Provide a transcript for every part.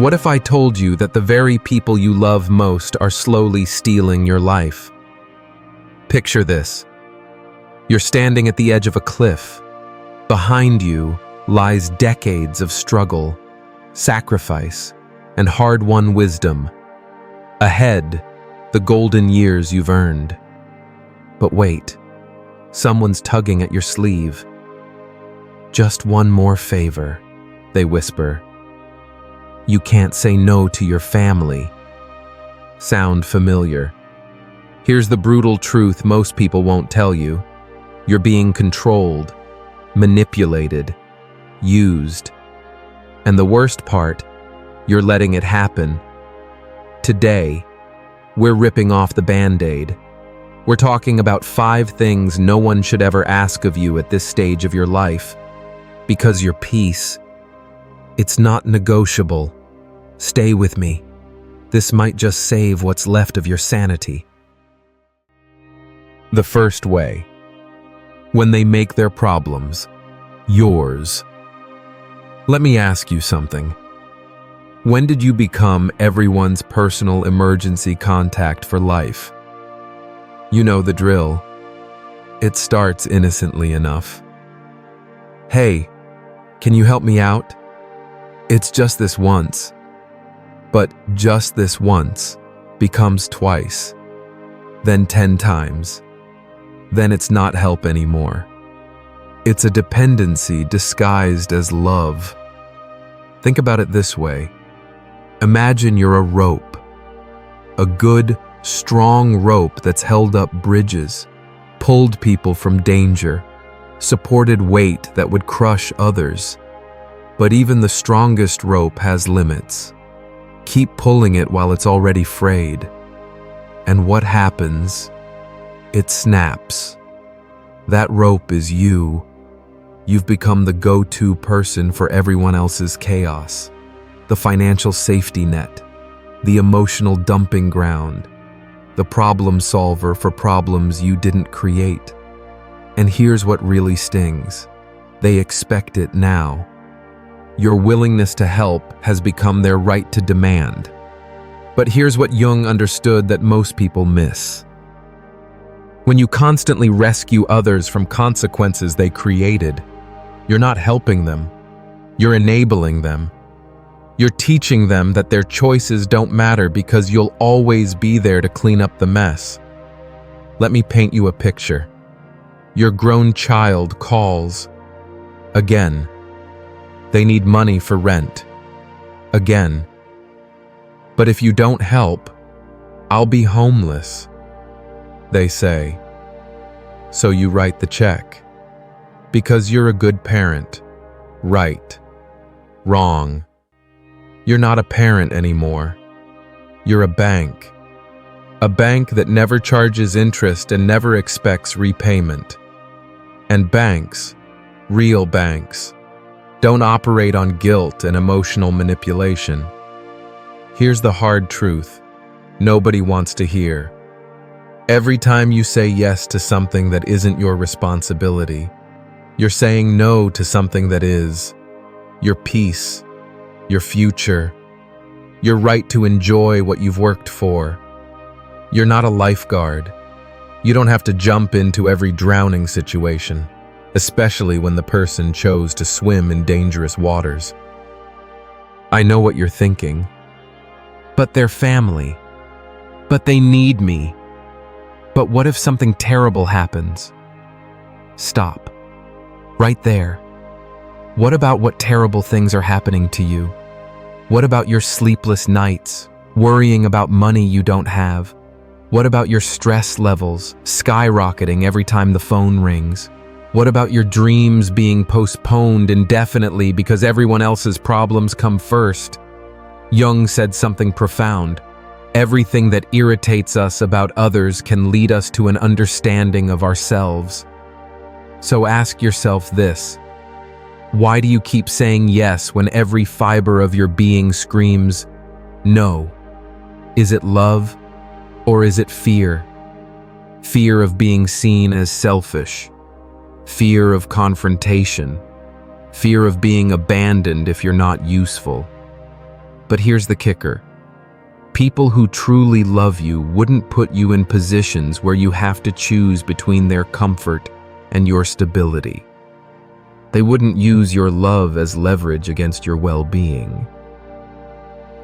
What if I told you that the very people you love most are slowly stealing your life? Picture this. You're standing at the edge of a cliff. Behind you lies decades of struggle, sacrifice, and hard-won wisdom. Ahead, the golden years you've earned. But wait, someone's tugging at your sleeve. Just one more favor, they whisper. You can't say no to your family. Sound familiar? Here's the brutal truth most people won't tell you. You're being controlled, manipulated, used. And the worst part, you're letting it happen. Today, we're ripping off the Band-Aid. We're talking about 5 things no one should ever ask of you at this stage of your life. Because your peace, it's not negotiable. Stay with me. This might just save what's left of your sanity. The first way. When they make their problems yours. Let me ask you something. When did you become everyone's personal emergency contact for life? You know the drill. It starts innocently enough. Hey, can you help me out? It's just this once. But just this once becomes twice, then 10 times. Then it's not help anymore. It's a dependency disguised as love. Think about it this way. Imagine you're a rope. A good, strong rope that's held up bridges, pulled people from danger, supported weight that would crush others. But even the strongest rope has limits. Keep pulling it while it's already frayed. And what happens? It snaps. That rope is you. You've become the go-to person for everyone else's chaos. The financial safety net. The emotional dumping ground. The problem solver for problems you didn't create. And here's what really stings. They expect it now. Your willingness to help has become their right to demand. But here's what Jung understood that most people miss. When you constantly rescue others from consequences they created, you're not helping them. You're enabling them. You're teaching them that their choices don't matter because you'll always be there to clean up the mess. Let me paint you a picture. Your grown child calls. Again. They need money for rent. Again. But if you don't help, I'll be homeless, they say. So you write the check. Because you're a good parent. Right. Wrong. You're not a parent anymore. You're a bank. A bank that never charges interest and never expects repayment. And banks, real banks, don't operate on guilt and emotional manipulation. Here's the hard truth nobody wants to hear. Every time you say yes to something that isn't your responsibility, you're saying no to something that is. Your peace, your future, your right to enjoy what you've worked for. You're not a lifeguard. You don't have to jump into every drowning situation, especially when the person chose to swim in dangerous waters. I know what you're thinking. But they're family. But they need me. But what if something terrible happens? Stop. Right there. What about what terrible things are happening to you? What about your sleepless nights, worrying about money you don't have? What about your stress levels skyrocketing every time the phone rings? What about your dreams being postponed indefinitely because everyone else's problems come first? Jung said something profound. Everything that irritates us about others can lead us to an understanding of ourselves. So ask yourself this. Why do you keep saying yes when every fiber of your being screams no? Is it love or is it fear? Fear of being seen as selfish. Fear of confrontation. Fear of being abandoned if you're not useful. But here's the kicker. People who truly love you wouldn't put you in positions where you have to choose between their comfort and your stability. They wouldn't use your love as leverage against your well-being.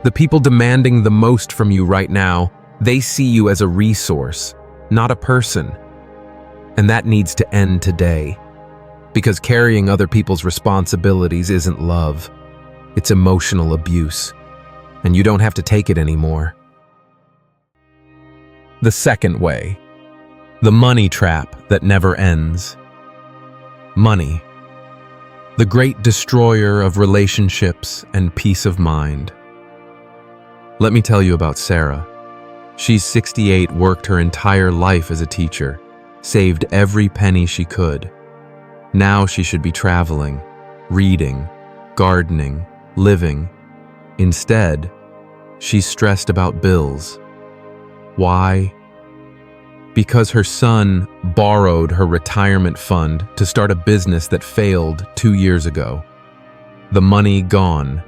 The people demanding the most from you right now, they see you as a resource, not a person. And that needs to end today. Because carrying other people's responsibilities isn't love. It's emotional abuse. And you don't have to take it anymore. The second way. The money trap that never ends. Money. The great destroyer of relationships and peace of mind. Let me tell you about Sarah. She's 68, worked her entire life as a teacher, saved every penny she could. Now she should be traveling, reading, gardening, living. Instead, she's stressed about bills. Why? Because her son borrowed her retirement fund to start a business that failed 2 years ago. The money gone,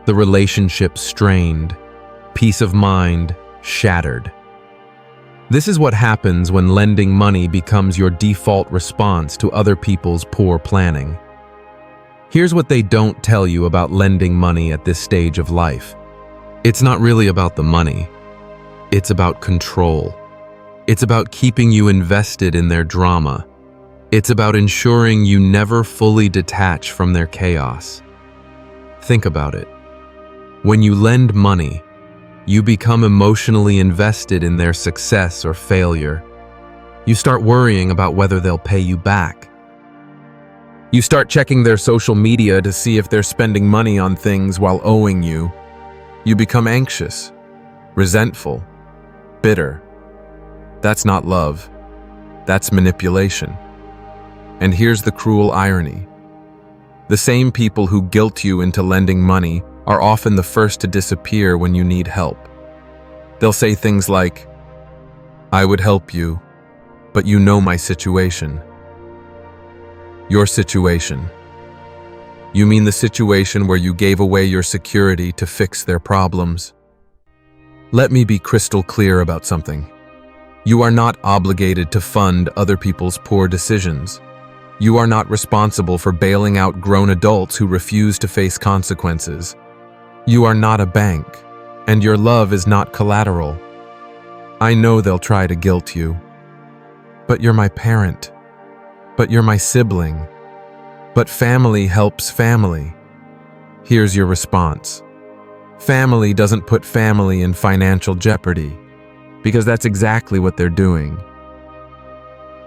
the relationship strained, peace of mind shattered. This is what happens when lending money becomes your default response to other people's poor planning. Here's what they don't tell you about lending money at this stage of life. It's not really about the money. It's about control. It's about keeping you invested in their drama. It's about ensuring you never fully detach from their chaos. Think about it. When you lend money, you become emotionally invested in their success or failure. You start worrying about whether they'll pay you back. You start checking their social media to see if they're spending money on things while owing you. You become anxious, resentful, bitter. That's not love. That's manipulation. And here's the cruel irony. The same people who guilt you into lending money are often the first to disappear when you need help. They'll say things like, "I would help you, but you know my situation." Your situation. You mean the situation where you gave away your security to fix their problems? Let me be crystal clear about something. You are not obligated to fund other people's poor decisions. You are not responsible for bailing out grown adults who refuse to face consequences. You are not a bank, and your love is not collateral. I know they'll try to guilt you. But you're my parent. But you're my sibling. But family helps family. Here's your response. Family doesn't put family in financial jeopardy, because that's exactly what they're doing.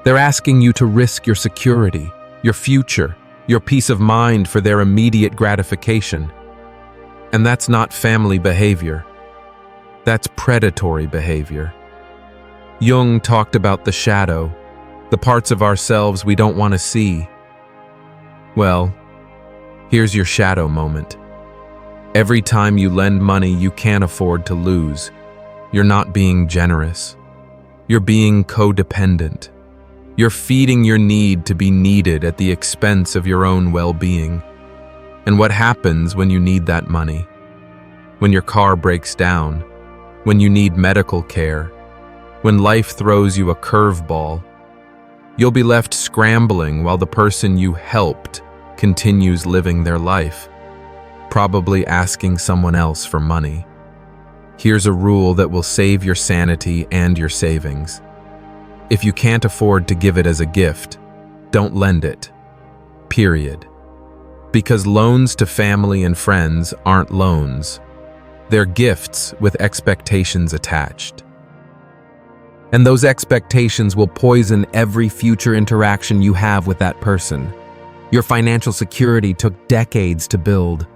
They're asking you to risk your security, your future, your peace of mind for their immediate gratification. And that's not family behavior. That's predatory behavior. Jung talked about the shadow, the parts of ourselves we don't want to see. Well, here's your shadow moment. Every time you lend money you can't afford to lose, you're not being generous. You're being codependent. You're feeding your need to be needed at the expense of your own well-being. And what happens when you need that money? When your car breaks down, when you need medical care, when life throws you a curveball, you'll be left scrambling while the person you helped continues living their life, probably asking someone else for money. Here's a rule that will save your sanity and your savings. If you can't afford to give it as a gift, don't lend it. Period. Because loans to family and friends aren't loans. They're gifts with expectations attached. And those expectations will poison every future interaction you have with that person. Your financial security took decades to build.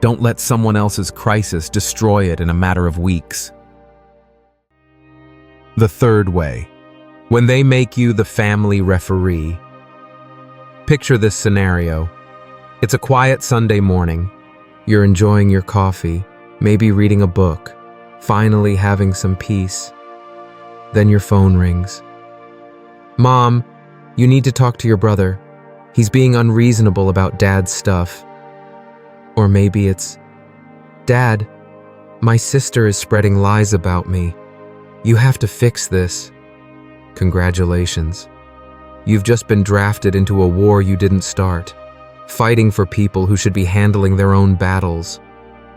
Don't let someone else's crisis destroy it in a matter of weeks. The third way. When they make you the family referee. Picture this scenario. It's a quiet Sunday morning. You're enjoying your coffee, maybe reading a book, finally having some peace. Then your phone rings. "Mom, you need to talk to your brother. He's being unreasonable about Dad's stuff." Or maybe it's, "Dad, My sister is spreading lies about me. You have to fix this. Congratulations. You've just been drafted into a war you didn't start, fighting for people who should be handling their own battles.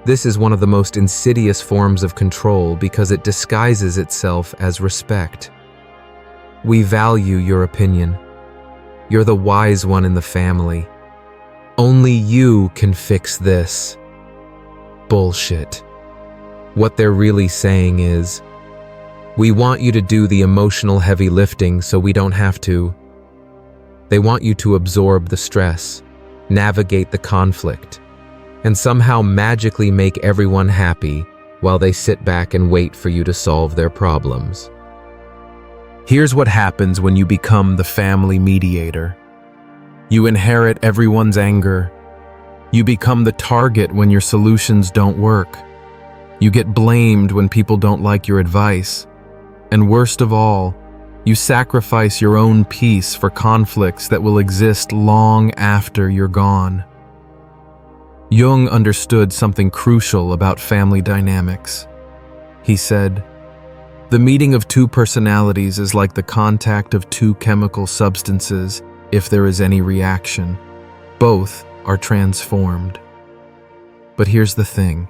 This is one of the most insidious forms of control because it disguises itself as respect. We value your opinion. You're the wise one in the family. Only you can fix this. Bullshit. What they're really saying is, we want you to do the emotional heavy lifting so we don't have to. They want you to absorb the stress, navigate the conflict, and somehow magically make everyone happy while they sit back and wait for you to solve their problems. Here's what happens when you become the family mediator. You inherit everyone's anger. You become the target when your solutions don't work. You get blamed when people don't like your advice. And worst of all, you sacrifice your own peace for conflicts that will exist long after you're gone. Jung understood something crucial about family dynamics. He said, "The meeting of two personalities is like the contact of two chemical substances if there is any reaction. Both are transformed." But here's the thing.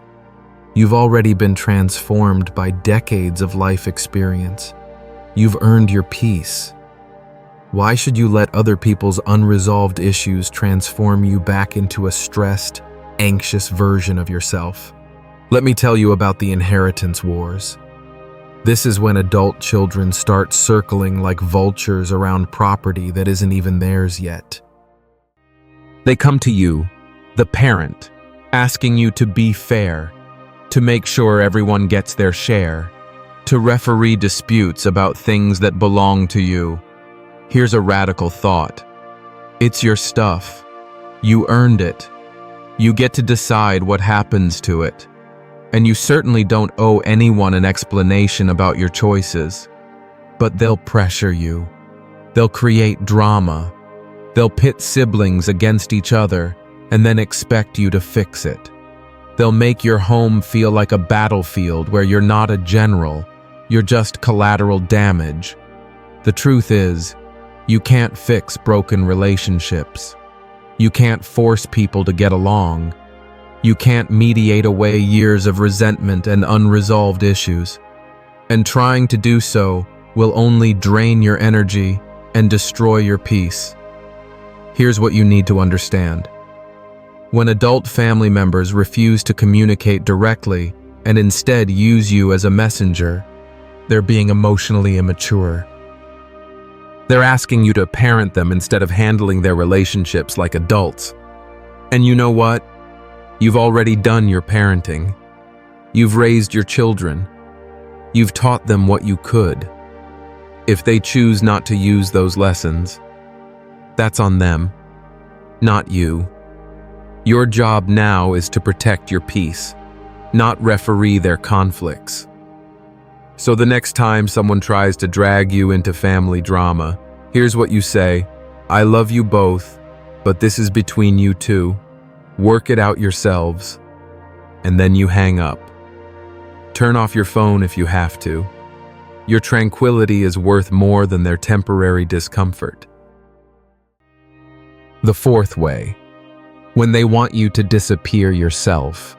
You've already been transformed by decades of life experience. You've earned your peace. Why should you let other people's unresolved issues transform you back into a stressed, anxious version of yourself? Let me tell you about the inheritance wars. This is when adult children start circling like vultures around property that isn't even theirs yet. They come to you, the parent, asking you to be fair, to make sure everyone gets their share, to referee disputes about things that belong to you. Here's a radical thought. It's your stuff. You earned it. You get to decide what happens to it. And you certainly don't owe anyone an explanation about your choices. But they'll pressure you. They'll create drama. They'll pit siblings against each other and then expect you to fix it. They'll make your home feel like a battlefield where you're not a general, you're just collateral damage. The truth is, you can't fix broken relationships. You can't force people to get along. You can't mediate away years of resentment and unresolved issues. And trying to do so will only drain your energy and destroy your peace. Here's what you need to understand. When adult family members refuse to communicate directly and instead use you as a messenger, they're being emotionally immature. They're asking you to parent them instead of handling their relationships like adults. And you know what? You've already done your parenting. You've raised your children. You've taught them what you could. If they choose not to use those lessons, that's on them, not you. Your job now is to protect your peace, not referee their conflicts. So the next time someone tries to drag you into family drama, here's what you say. I love you both, but this is between you two. Work it out yourselves. And then you hang up. Turn off your phone if you have to. Your tranquility is worth more than their temporary discomfort. The fourth way. When they want you to disappear yourself.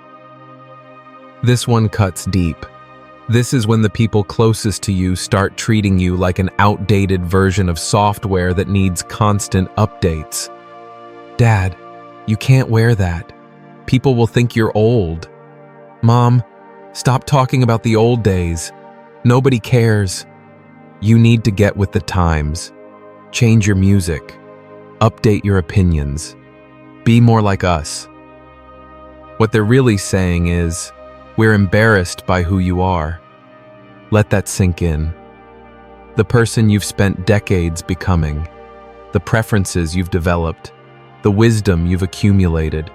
This one cuts deep. This is when the people closest to you start treating you like an outdated version of software that needs constant updates. Dad, you can't wear that. People will think you're old. Mom, stop talking about the old days. Nobody cares. You need to get with the times. Change your music. Update your opinions. Be more like us. What they're really saying is, we're embarrassed by who you are. Let that sink in. The person you've spent decades becoming, the preferences you've developed, the wisdom you've accumulated,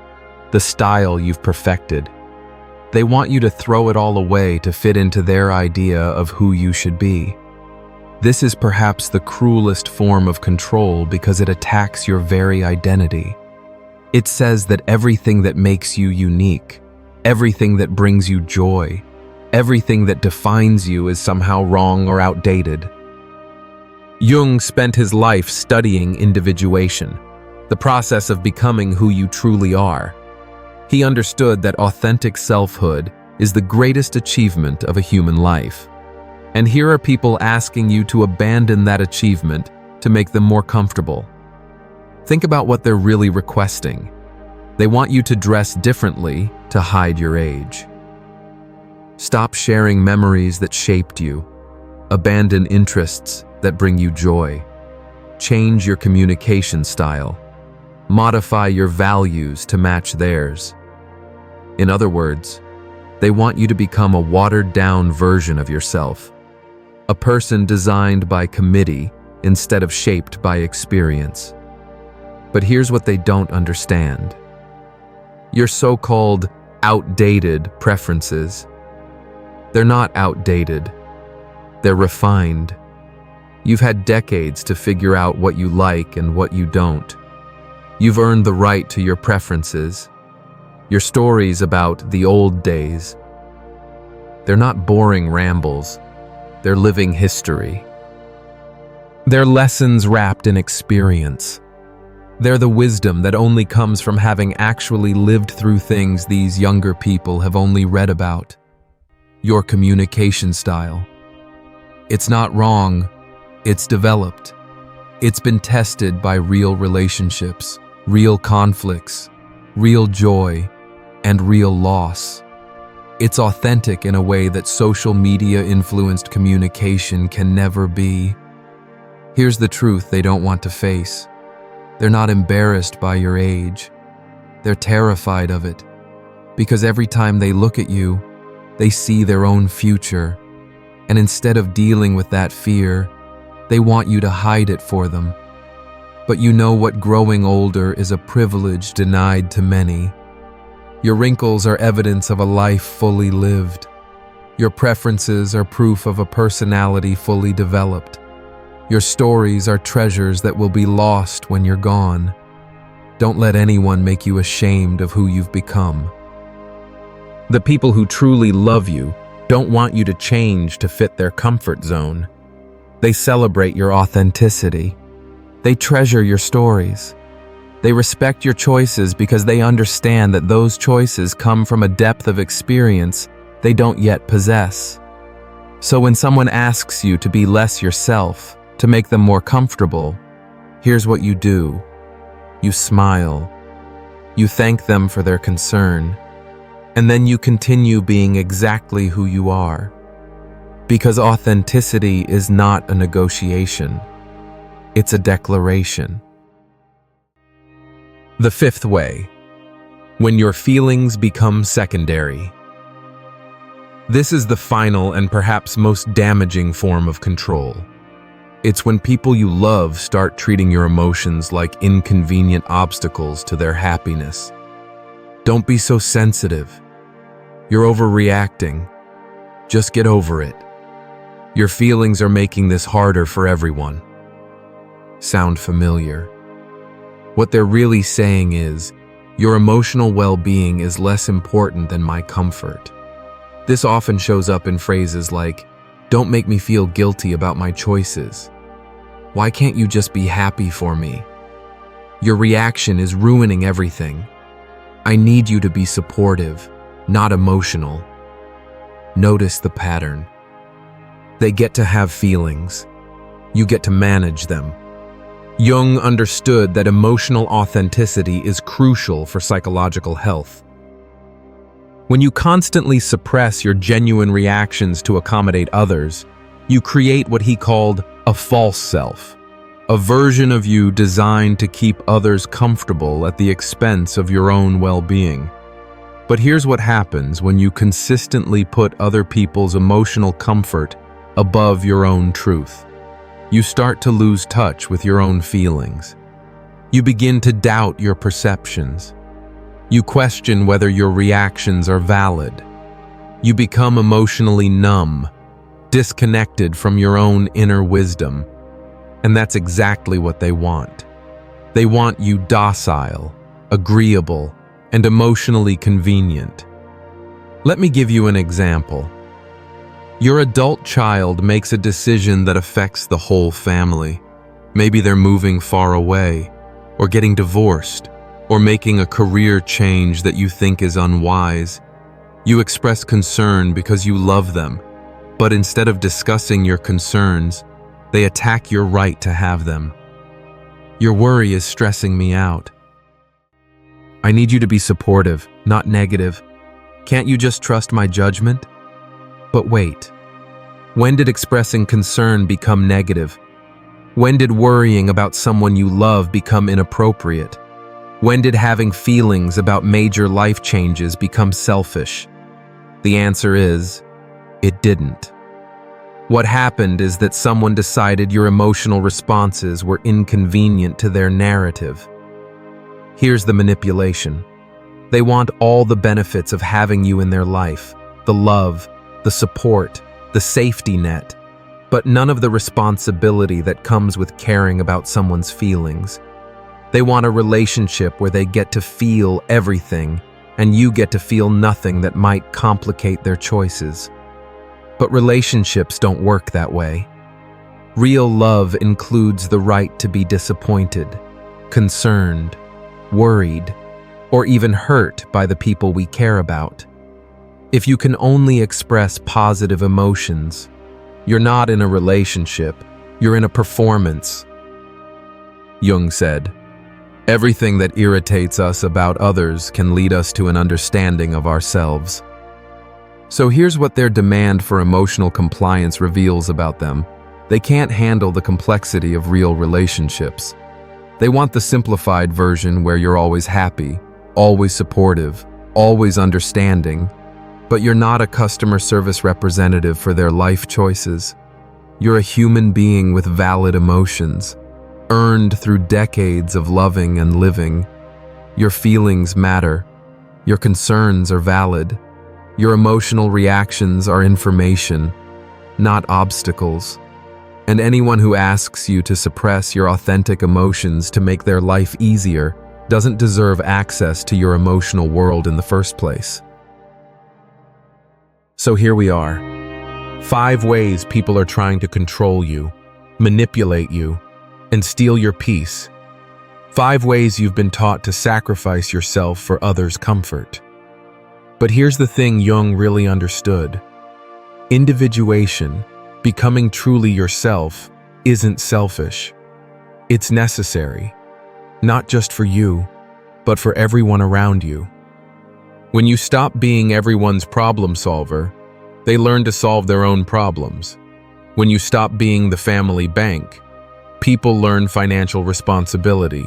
the style you've perfected. They want you to throw it all away to fit into their idea of who you should be. This is perhaps the cruelest form of control because it attacks your very identity. It says that everything that makes you unique, Everything that brings you joy, everything that defines you is somehow wrong or outdated. Jung spent his life studying individuation, the process of becoming who you truly are. He understood that authentic selfhood is the greatest achievement of a human life. And here are people asking you to abandon that achievement to make them more comfortable. Think about what they're really requesting. They want you to dress differently to hide your age. Stop sharing memories that shaped you. Abandon interests that bring you joy. Change your communication style. Modify your values to match theirs. In other words, they want you to become a watered-down version of yourself, a person designed by committee instead of shaped by experience. But here's what they don't understand. Your so-called outdated preferences, they're not outdated. They're refined. You've had decades to figure out what you like and what you don't. You've earned the right to your preferences. Your stories about the old days, they're not boring rambles. They're living history. They're lessons wrapped in experience. They're the wisdom that only comes from having actually lived through things these younger people have only read about. Your communication style. It's not wrong. It's developed. It's been tested by real relationships, real conflicts, real joy, and real loss. It's authentic in a way that social media-influenced communication can never be. Here's the truth they don't want to face. They're not embarrassed by your age. They're terrified of it. Because every time they look at you, they see their own future. And instead of dealing with that fear, they want you to hide it for them. But you know what growing older is a privilege denied to many. Your wrinkles are evidence of a life fully lived. Your preferences are proof of a personality fully developed. Your stories are treasures that will be lost when you're gone. Don't let anyone make you ashamed of who you've become. The people who truly love you don't want you to change to fit their comfort zone. They celebrate your authenticity. They treasure your stories. They respect your choices because they understand that those choices come from a depth of experience they don't yet possess. So when someone asks you to be less yourself, to make them more comfortable, here's what you do. You smile. You thank them for their concern. And then you continue being exactly who you are. Because authenticity is not a negotiation. It's a declaration. The fifth way, when your feelings become secondary. This is the final and perhaps most damaging form of control. It's when people you love start treating your emotions like inconvenient obstacles to their happiness. Don't be so sensitive. You're overreacting. Just get over it. Your feelings are making this harder for everyone. Sound familiar? What they're really saying is, your emotional well-being is less important than my comfort. This often shows up in phrases like, don't make me feel guilty about my choices. Why can't you just be happy for me? Your reaction is ruining everything. I need you to be supportive, not emotional. Notice the pattern. They get to have feelings. You get to manage them. Jung understood that emotional authenticity is crucial for psychological health. When you constantly suppress your genuine reactions to accommodate others, you create what he called a false self, a version of you designed to keep others comfortable at the expense of your own well-being. But here's what happens when you consistently put other people's emotional comfort above your own truth. You start to lose touch with your own feelings. You begin to doubt your perceptions. You question whether your reactions are valid. You become emotionally numb, disconnected from your own inner wisdom. And that's exactly what they want. They want you docile, agreeable, and emotionally convenient. Let me give you an example. Your adult child makes a decision that affects the whole family. Maybe they're moving far away, or getting divorced, or making a career change that you think is unwise. You express concern because you love them, but instead of discussing your concerns, they attack your right to have them. Your worry is stressing me out. I need you to be supportive, not negative. Can't you just trust my judgment? But wait, when did expressing concern become negative? When did worrying about someone you love become inappropriate? When did having feelings about major life changes become selfish? The answer is, it didn't. What happened is that someone decided your emotional responses were inconvenient to their narrative. Here's the manipulation. They want all the benefits of having you in their life, the love, the support, the safety net, but none of the responsibility that comes with caring about someone's feelings. They want a relationship where they get to feel everything, and you get to feel nothing that might complicate their choices. But relationships don't work that way. Real love includes the right to be disappointed, concerned, worried, or even hurt by the people we care about. If you can only express positive emotions, you're not in a relationship, you're in a performance. Jung said, "Everything that irritates us about others can lead us to an understanding of ourselves." So here's what their demand for emotional compliance reveals about them. They can't handle the complexity of real relationships. They want the simplified version where you're always happy, always supportive, always understanding, but you're not a customer service representative for their life choices. You're a human being with valid emotions, earned through decades of loving and living. Your feelings matter. Your concerns are valid. Your emotional reactions are information, not obstacles. And anyone who asks you to suppress your authentic emotions to make their life easier doesn't deserve access to your emotional world in the first place. So here we are. 5 ways people are trying to control you, manipulate you, and steal your peace. 5 ways you've been taught to sacrifice yourself for others' comfort. But here's the thing Jung really understood. Individuation, becoming truly yourself, isn't selfish. It's necessary, not just for you, but for everyone around you. When you stop being everyone's problem solver, they learn to solve their own problems. When you stop being the family bank, people learn financial responsibility.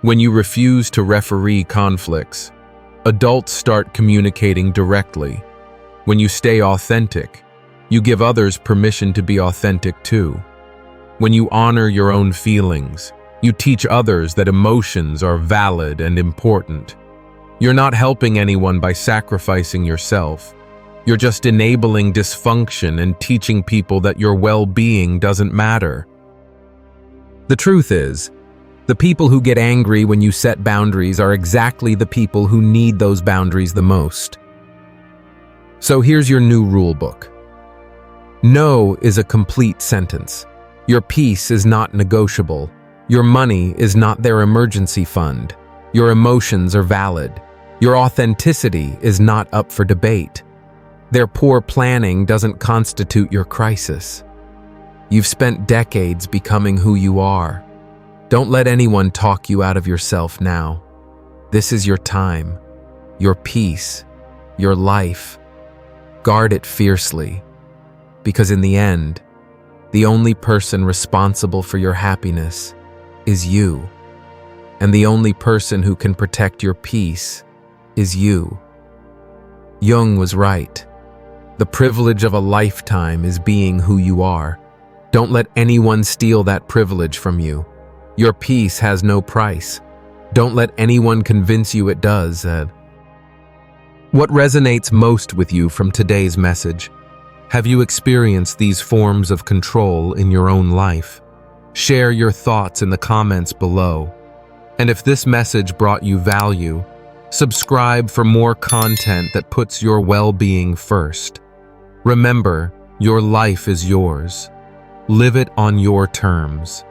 When you refuse to referee conflicts, adults start communicating directly. When you stay authentic, you give others permission to be authentic too. When you honor your own feelings, you teach others that emotions are valid and important. You're not helping anyone by sacrificing yourself. You're just enabling dysfunction and teaching people that your well-being doesn't matter. The truth is, the people who get angry when you set boundaries are exactly the people who need those boundaries the most. So here's your new rule book. No is a complete sentence. Your peace is not negotiable. Your money is not their emergency fund. Your emotions are valid. Your authenticity is not up for debate. Their poor planning doesn't constitute your crisis. You've spent decades becoming who you are. Don't let anyone talk you out of yourself now. This is your time, your peace, your life. Guard it fiercely, because in the end, the only person responsible for your happiness is you, and the only person who can protect your peace is you. Jung was right. The privilege of a lifetime is being who you are. Don't let anyone steal that privilege from you. Your peace has no price. Don't let anyone convince you it does. What resonates most with you from today's message? Have you experienced these forms of control in your own life? Share your thoughts in the comments below. And if this message brought you value, Subscribe for more content that puts your well-being first. Remember, your life is yours. Live it on your terms.